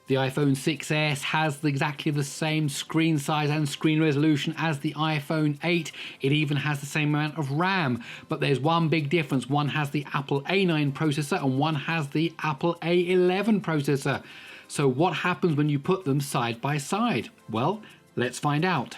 The iPhone 6s has exactly the same screen size and screen resolution as the iPhone 8. It even has the same amount of RAM, but there's one big difference. One has the Apple A9 processor and one has the Apple A11 processor. So what happens when you put them side by side? Well, let's find out.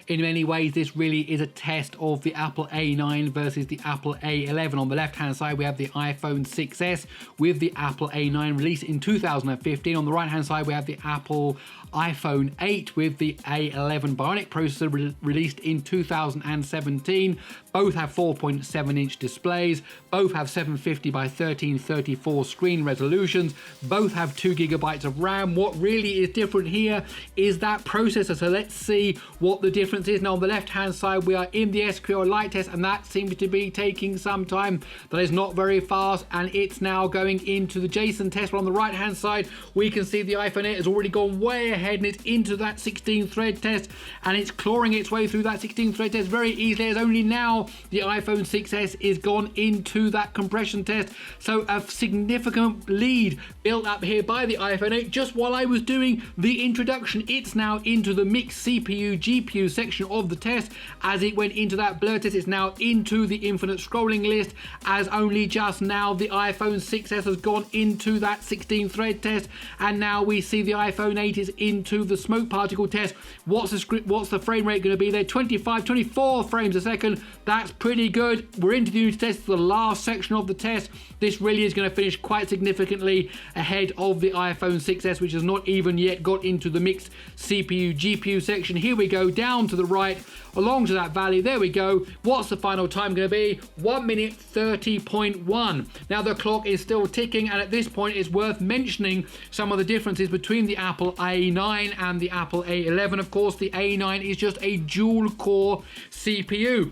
In many ways, this really is a test of the Apple A9 versus the Apple A11. On the left-hand side, we have the iPhone 6s with the Apple A9 released in 2015. On the right-hand side, we have the Apple iPhone 8 with the A11 Bionic processor released in 2017. Both have 4.7-inch displays. Both have 750 by 1334 screen resolutions. Both have 2 GB of RAM. What really is different here is that processor. So let's see what the difference is. Now on the left-hand side, we are in the SQLite test, and that seems to be taking some time. That is not very fast, and it's now going into the Json test. But on the right-hand side, we can see the iPhone 8 has already gone way ahead, and it's into that 16-thread test, and it's clawing its way through that 16-thread test very easily. As only now the iPhone 6s is gone into that compression test. So a significant lead built up here by the iPhone 8 just while I was doing the introduction. It's now into the mixed CPU GPU section of the test. As it went into that blur test, it's now into the infinite scrolling list, as only just now the iPhone 6s has gone into that 16-thread test, and now we see the iPhone 8 is into the smoke particle test. What's the frame rate going to be there? 24 frames a second. That's pretty good. We're into the unity test, the last section of the test. This really is going to finish quite significantly ahead of the iPhone 6s, which has not even yet got into the mixed CPU GPU section. Here we go, down to the right, along to that valley. There we go. What's the final time going to be? 1 minute 30.1. Now the clock is still ticking, and at this point it's worth mentioning some of the differences between the Apple A9 and the Apple A11. Of course, the A9 is just a dual core CPU.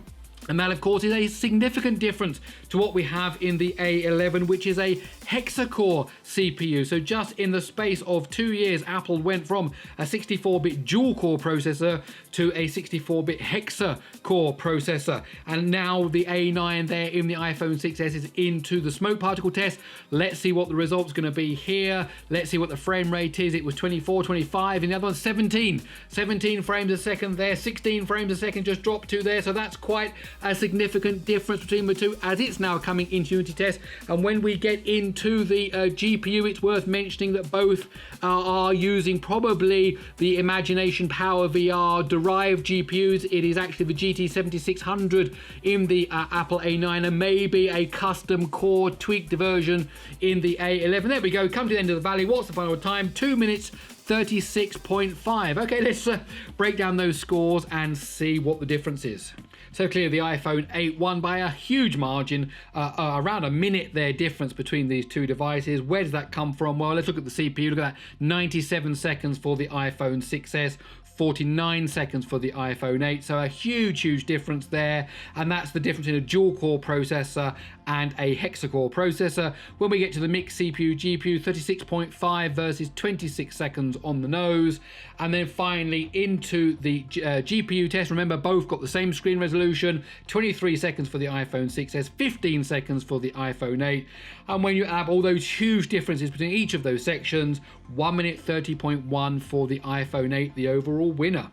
And that, of course, is a significant difference to what we have in the A11, which is a hexa-core CPU. So just in the space of 2 years, Apple went from a 64-bit dual-core processor to a 64-bit hexa-core processor. And now the A9 there in the iPhone 6s is into the smoke particle test. Let's see what the result's going to be here. Let's see what the frame rate is. It was 24, 25, and the other one's 17. 17 frames a second there, 16 frames a second just dropped to there. So that's quite a significant difference between the two, as it's now coming into unity test. And when we get into the GPU, it's worth mentioning that both are using probably the Imagination Power VR derived GPUs. It is actually the GT7600 in the Apple A9, and maybe a custom core tweaked version in the A11. There we go, come to the end of the valley. What's the final time? 2 minutes 36.5. Okay, let's break down those scores and see what the difference is. So clearly the iPhone 8 won by a huge margin, around a minute there difference between these two devices. Where does that come from? Well, let's look at the CPU. Look at that, 97 seconds for the iPhone 6s, 49 seconds for the iPhone 8. So a huge difference there, and that's the difference in a dual core processor and a hexa-core processor. When we get to the mixed CPU GPU, 36.5 versus 26 seconds on the nose. And then finally into the GPU test. Remember, both got the same screen resolution, 23 seconds for the iPhone 6s, 15 seconds for the iPhone 8. And when you add all those huge differences between each of those sections, 1 minute 30.1 for the iPhone 8, the overall winner.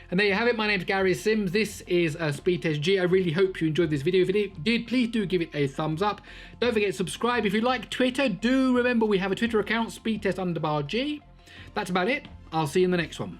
And there you have it. My name's Gary Sims. This is SpeedTest G. I really hope you enjoyed this video. If you did, please do give it a thumbs up. Don't forget to subscribe. If you like Twitter, do remember we have a Twitter account, SpeedTest_G. That's about it. I'll see you in the next one.